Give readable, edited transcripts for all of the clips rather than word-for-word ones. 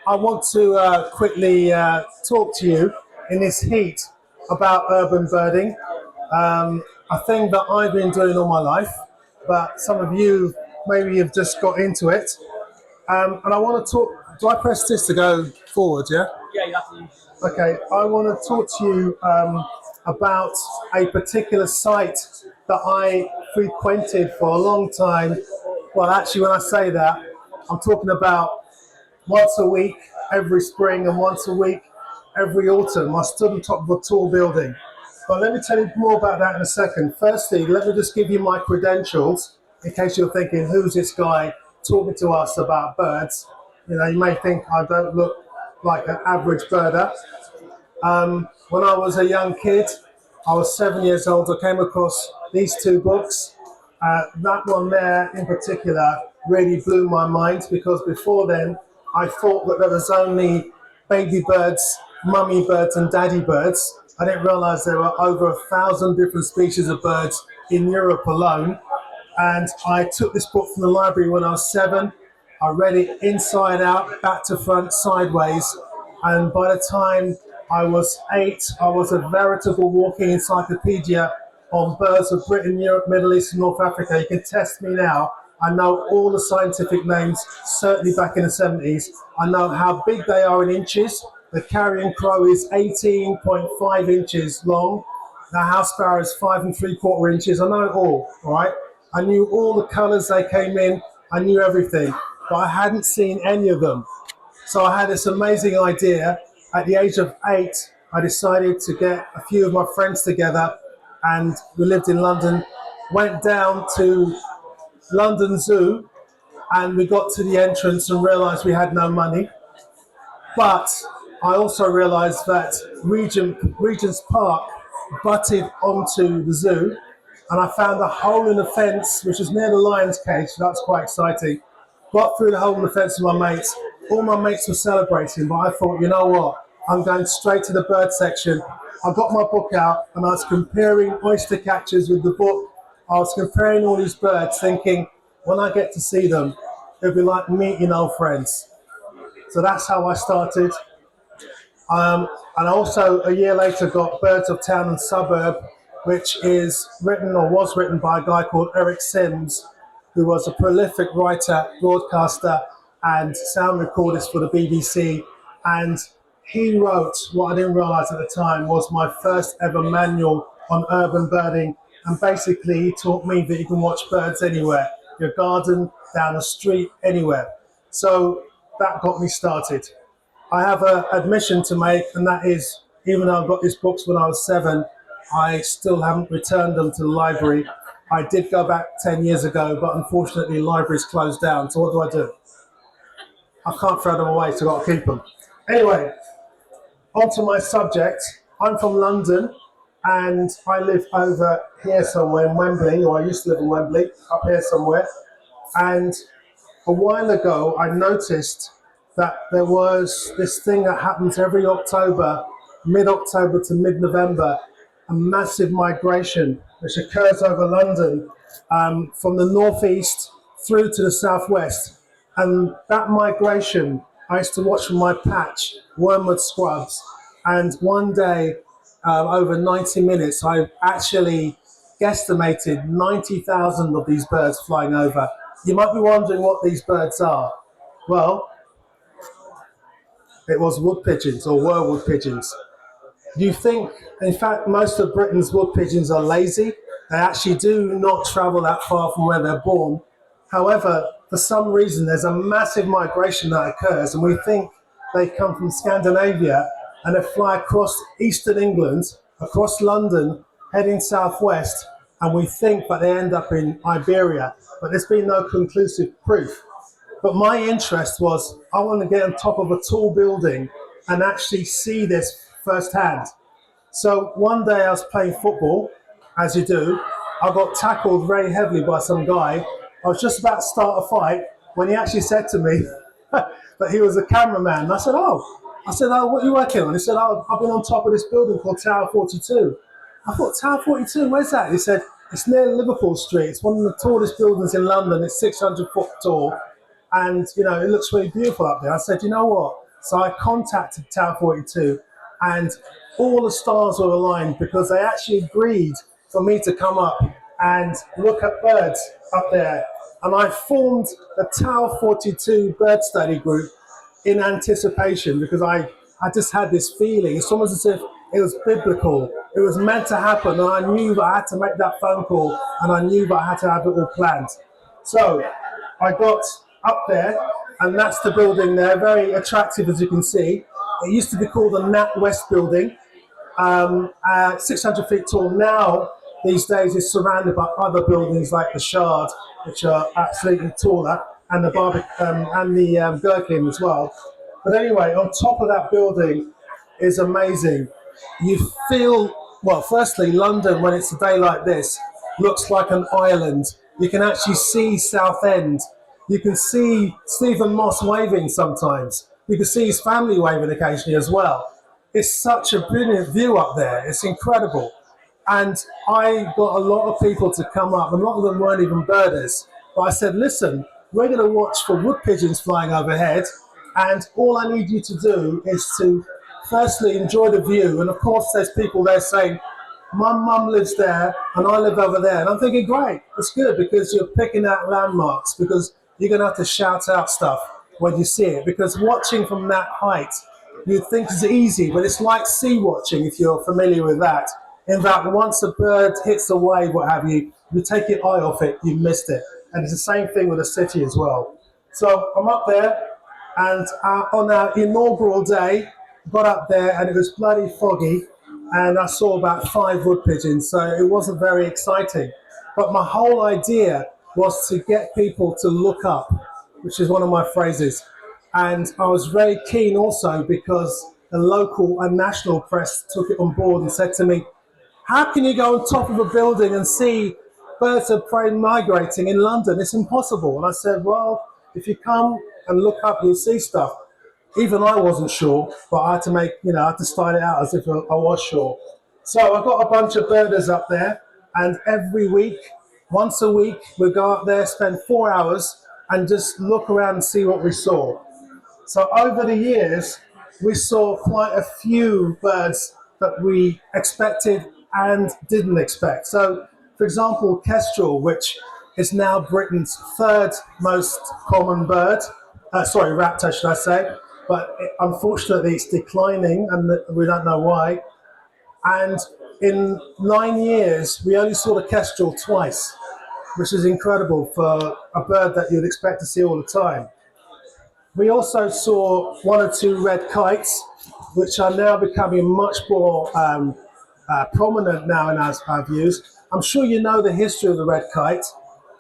I want to quickly talk to you in this heat about urban birding, a thing that I've been doing all my life, but some of you maybe have just got into it. And I want to talk. Do I press this to go forward? Yeah. Yeah, you have to use. Okay. I want to talk to you about a particular site that I frequented for a long time. Well, actually, when I say that, I'm talking about once a week every spring and once a week every autumn. I stood on top of a tall building. But let me tell you more about that in a second. Firstly, let me just give you my credentials in case you're thinking, who's this guy talking to us about birds? You know, you may think I don't look like an average birder. When I was a young kid, I was 7 years old, I came across these two books. That one there in particular really blew my mind because before then I thought that there was only baby birds, mummy birds and daddy birds. I didn't realize there were over 1,000 different species of birds in Europe alone. And I took this book from the library when I was 7. I read it inside out, back to front, sideways. And by the time I was 8, I was a veritable walking encyclopedia on birds of Britain, Europe, Middle East, and North Africa. You can test me now. I know all the scientific names, certainly back in the 70s. I know how big they are in inches. The carrion crow is 18.5 inches long. The house sparrow is 5 3/4 inches. I know it all right? I knew all the colours they came in. I knew everything, but I hadn't seen any of them. So I had this amazing idea. At the age of 8, I decided to get a few of my friends together, and we lived in London, went down to London Zoo, and we got to the entrance and realised we had no money. But I also realised that Regent's Park butted onto the zoo, and I found a hole in the fence, which was near the lion's cage. So that's quite exciting. Got through the hole in the fence with my mates. All my mates were celebrating, but I thought, you know what? I'm going straight to the bird section. I got my book out and I was comparing oyster catchers with the book. I was comparing all these birds, thinking, when I get to see them, it'll be like meeting old friends. So that's how I started. And also a year later got Birds of Town and Suburb, which is written or was written by a guy called Eric Sims, who was a prolific writer, broadcaster, and sound recordist for the BBC. And he wrote what I didn't realize at the time was my first ever manual on urban birding. And basically, he taught me that you can watch birds anywhere, your garden, down the street, anywhere. So that got me started. I have an admission to make, and that is, even though I got these books when I was 7, I still haven't returned them to the library. I did go back 10 years ago, but unfortunately, libraries closed down. So what do? I can't throw them away, so I've got to keep them. Anyway, on to my subject. I'm from London, and I live over here somewhere in Wembley, or I used to live in Wembley, up here somewhere. And a while ago, I noticed that there was this thing that happens every October, mid-October to mid-November, a massive migration which occurs over London from the northeast through to the southwest. And that migration, I used to watch from my patch, Wormwood Scrubs. And one day, over 90 minutes, I actually guesstimated 90,000 of these birds flying over. You might be wondering what these birds are. Well, it was wood pigeons, or were wood pigeons. You think, in fact, most of Britain's wood pigeons are lazy. They actually do not travel that far from where they're born. However, for some reason, there's a massive migration that occurs, and we think they come from Scandinavia, and they fly across eastern England, across London, heading southwest, and we think that they end up in Iberia. But there's been no conclusive proof. But my interest was, I want to get on top of a tall building and actually see this firsthand. So one day I was playing football, as you do. I got tackled very heavily by some guy. I was just about to start a fight when he actually said to me that he was a cameraman. And I said, oh, what are you working on? He said, oh, I've been on top of this building called Tower 42. I thought, Tower 42, where's that? He said, it's near Liverpool Street. It's one of the tallest buildings in London. It's 600 foot tall. And, you know, it looks really beautiful up there. I said, you know what? So I contacted Tower 42 and all the stars were aligned because they actually agreed for me to come up and look at birds up there. And I formed a Tower 42 bird study group in anticipation because I just had this feeling. It's almost as if it was biblical. It was meant to happen, and I knew that I had to make that phone call, and I knew that I had to have it all planned. So I got up there, and that's the building there, very attractive as you can see. It used to be called the Nat West Building, 600 feet tall. Now, these days, it's surrounded by other buildings like the Shard, which are absolutely taller, and the Gherkin as well. But anyway, on top of that building is amazing. You feel, well, firstly, London, when it's a day like this, looks like an island. You can actually see Southend. You can see Stephen Moss waving sometimes. You can see his family waving occasionally as well. It's such a brilliant view up there. It's incredible. And I got a lot of people to come up, and a lot of them weren't even birders. But I said, listen, we're going to watch for wood pigeons flying overhead, and all I need you to do is to firstly enjoy the view. And of course, there's people there saying, my mum lives there and I live over there. And I'm thinking, great, it's good because you're picking out landmarks, because you're going to have to shout out stuff when you see it. Because watching from that height, you'd think it's easy, but it's like sea watching if you're familiar with that. In that once a bird hits a wave, what have you, you take your eye off it, you missed it. And it's the same thing with a city as well. So I'm up there, and on our inaugural day, got up there and it was bloody foggy, and I saw about 5 wood pigeons, so it wasn't very exciting. But my whole idea was to get people to look up, which is one of my phrases. And I was very keen also because the local and national press took it on board and said to me, how can you go on top of a building and see birds of prey migrating in London? It's impossible. And I said, well, if you come and look up, you'll see stuff. Even I wasn't sure, but I had to I had to style it out as if I was sure. So I got a bunch of birders up there, and every week, once a week, we go up there, spend 4 hours, and just look around and see what we saw. So over the years, we saw quite a few birds that we expected and didn't expect. So, for example, kestrel, which is now Britain's 3rd most common bird, raptor, should I say, but unfortunately it's declining and we don't know why. And in 9 years, we only saw the kestrel twice, which is incredible for a bird that you'd expect to see all the time. We also saw 1 or 2 red kites, which are now becoming much more prominent now in our views. I'm sure you know the history of the red kite.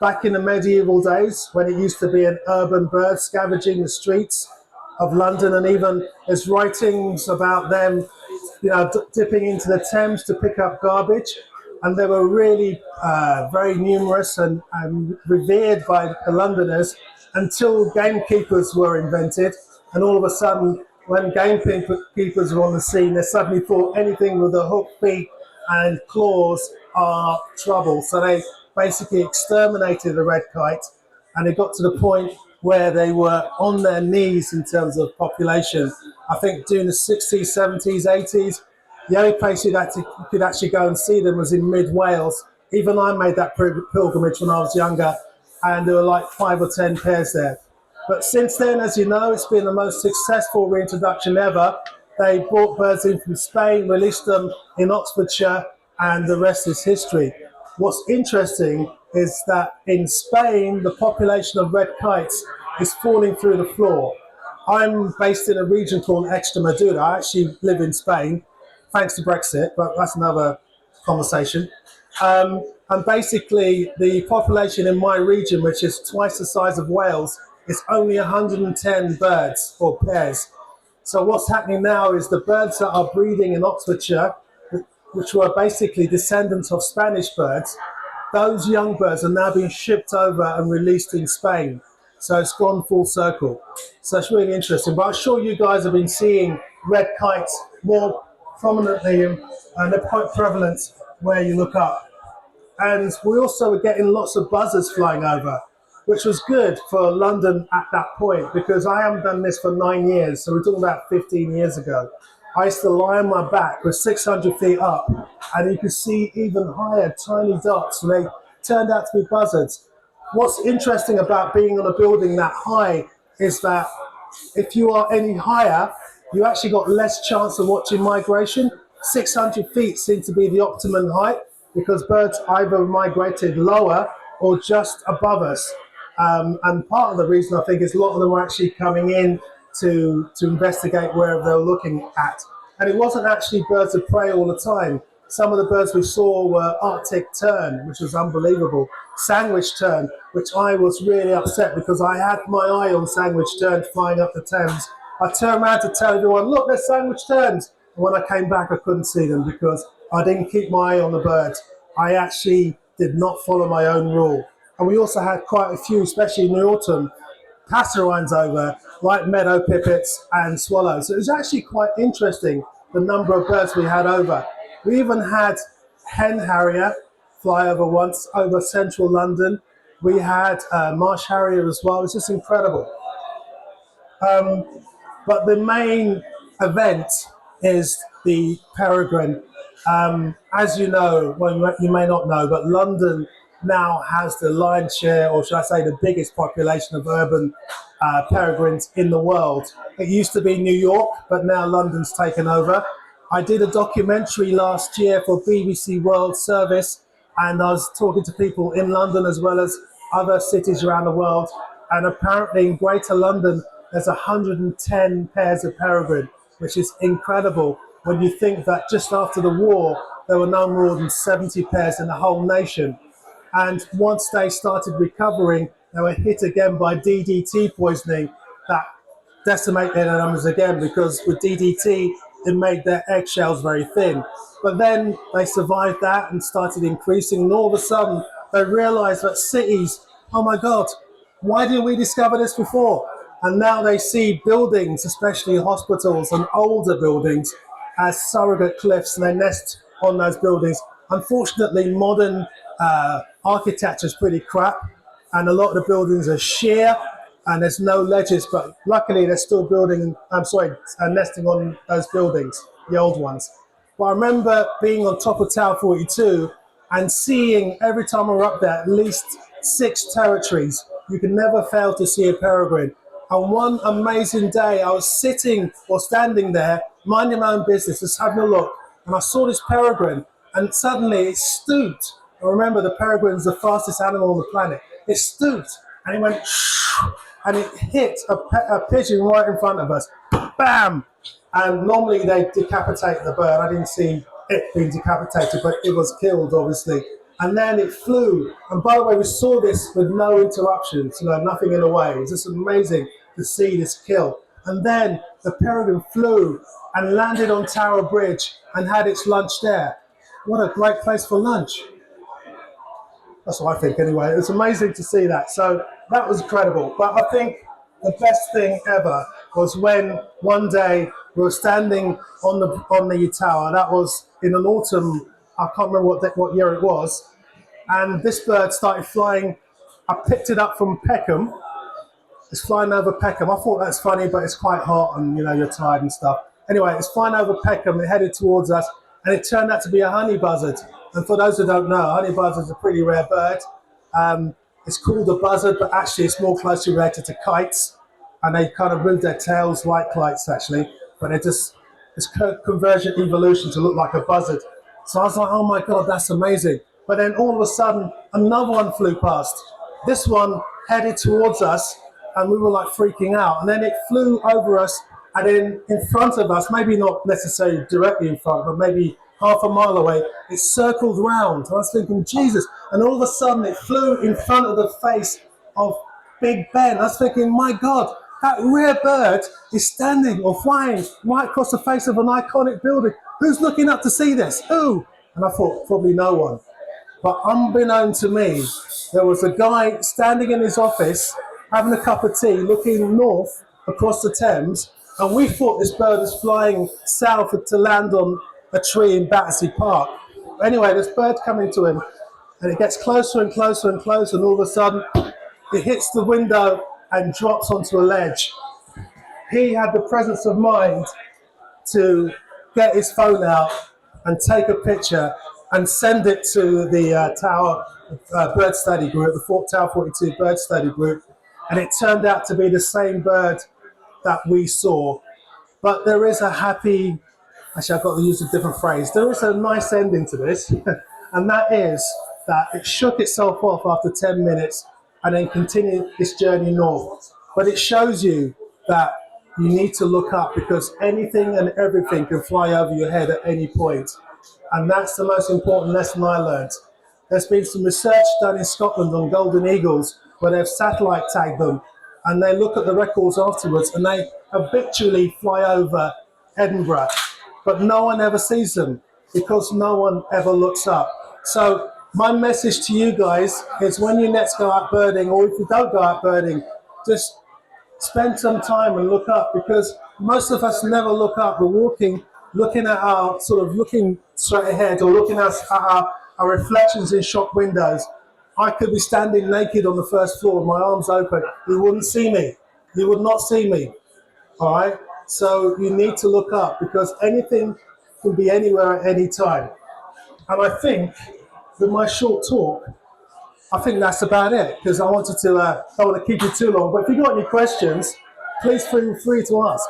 Back in the medieval days, when it used to be an urban bird scavenging the streets of London, and even there's writings about them, dipping into the Thames to pick up garbage, and they were really very numerous and revered by the Londoners until gamekeepers were invented, and all of a sudden, when gamekeepers were on the scene, they suddenly thought anything with a hook, beak, and claws are trouble. So they basically exterminated the red kite, and it got to the point where they were on their knees in terms of population. I think during the 60s, 70s, 80s, the only place you could actually go and see them was in mid-Wales. Even I made that pilgrimage when I was younger, and there were like 5 or 10 pairs there. But since then, as you know, it's been the most successful reintroduction ever. They brought birds in from Spain, released them in Oxfordshire, and the rest is history. What's interesting is that in Spain, the population of red kites is falling through the floor. I'm based in a region called Extremadura. I actually live in Spain, thanks to Brexit, but that's another conversation. And basically, the population in my region, which is twice the size of Wales, is only 110 birds or pairs. So what's happening now is the birds that are breeding in Oxfordshire, which were basically descendants of Spanish birds, those young birds are now being shipped over and released in Spain. So it's gone full circle. So it's really interesting. But I'm sure you guys have been seeing red kites more prominently, and they're quite prevalent where you look up. And we also are getting lots of buzzers flying over. which was good for London at that point because I haven't done this for 9 years. So we're talking about 15 years ago. I used to lie on my back with 600 feet up, and you could see even higher tiny dots, and they turned out to be buzzards. What's interesting about being on a building that high is that if you are any higher, you actually got less chance of watching migration. 600 feet seems to be the optimum height because birds either migrated lower or just above us. And part of the reason I think is a lot of them were actually coming in to investigate wherever they were looking at. And it wasn't actually birds of prey all the time. Some of the birds we saw were Arctic tern, which was unbelievable. Sandwich tern, which I was really upset because I had my eye on sandwich terns flying up the Thames. I turned around to tell everyone, look, there's sandwich terns. And when I came back, I couldn't see them because I didn't keep my eye on the birds. I actually did not follow my own rule. And we also had quite a few, especially in the autumn, passerines over, like meadow pipits and swallows. So it was actually quite interesting, the number of birds we had over. We even had hen harrier fly over once over central London. We had marsh harrier as well. It's just incredible. But the main event is the peregrine. As you know, well, you may not know, but London now has the lion's share, or should I say the biggest population of urban peregrines in the world. It used to be New York, but now London's taken over. I did a documentary last year for BBC World Service, and I was talking to people in London as well as other cities around the world. And apparently in Greater London, there's 110 pairs of peregrine, which is incredible when you think that just after the war, there were no more than 70 pairs in the whole nation. And once they started recovering, they were hit again by DDT poisoning that decimated their numbers again because with DDT, it made their eggshells very thin. But then they survived that and started increasing. And all of a sudden, they realized that cities, oh my God, why didn't we discover this before? And now they see buildings, especially hospitals and older buildings, as surrogate cliffs, and they nest on those buildings. Unfortunately, modern architecture is pretty crap, and a lot of the buildings are sheer, and there's no ledges. But luckily, they're still nesting on those buildings, the old ones. But I remember being on top of Tower 42 and seeing every time we were up there at least 6 territories. You can never fail to see a peregrine. And one amazing day, I was sitting or standing there, minding my own business, just having a look, and I saw this peregrine, and suddenly it stooped. And remember, the peregrine's the fastest animal on the planet. It stooped, and it went, and it hit a pigeon right in front of us. Bam! And normally they decapitate the bird. I didn't see it being decapitated, but it was killed, obviously. And then it flew. And by the way, we saw this with no interruptions, nothing in the way. It was just amazing to see this kill. And then the peregrine flew and landed on Tower Bridge and had its lunch there. What a great place for lunch. That's what I think anyway. It was amazing to see that. So that was incredible. But I think the best thing ever was when one day we were standing on the tower. That was in an autumn. I can't remember what year it was. And this bird started flying. I picked it up from Peckham. It's flying over Peckham. I thought that's funny, but it's quite hot and you're tired and stuff. Anyway, it's flying over Peckham. It headed towards us, and it turned out to be a honey buzzard. And for those who don't know, honey buzzard is a pretty rare bird. It's called a buzzard, but actually it's more closely related to kites. And they kind of move their tails like kites, actually. But it's convergent evolution to look like a buzzard. So I was like, oh my God, that's amazing. But then all of a sudden, another one flew past. This one headed towards us, and we were like freaking out. And then it flew over us, and then in front of us, maybe not necessarily directly in front, but maybe half a mile away, it circled round. I was thinking, Jesus. And all of a sudden, it flew in front of the face of Big Ben. I was thinking, my God, that rare bird is standing or flying right across the face of an iconic building. Who's looking up to see this? Who? And I thought, probably no one. But unbeknown to me, there was a guy standing in his office, having a cup of tea, looking north across the Thames, and we thought this bird was flying south to land on a tree in Battersea Park. Anyway, this bird coming to him, and it gets closer and closer and closer, and all of a sudden, it hits the window and drops onto a ledge. He had the presence of mind to get his phone out and take a picture and send it to the Tower Bird Study Group, the Fort Tower 42 Bird Study Group, and it turned out to be the same bird that we saw. But there is a happy, actually I've got to use a different phrase, there is a nice ending to this, and that is that it shook itself off after 10 minutes and then continued its journey north. But it shows you that you need to look up because anything and everything can fly over your head at any point. And that's the most important lesson I learned. There's been some research done in Scotland on golden eagles where they've satellite tagged them and they look at the records afterwards and they habitually fly over Edinburgh, but no one ever sees them because no one ever looks up. So my message to you guys is when you next go out birding, or if you don't go out birding, just spend some time and look up because most of us never look up. We're walking, looking at our looking straight ahead or looking at our reflections in shop windows. I could be standing naked on the first floor with my arms open. You wouldn't see me. You would not see me. All right? So you need to look up because anything can be anywhere at any time. And I think with my short talk, I think that's about it because I wanted to, don't want to keep you too long. But if you've got any questions, please feel free to ask.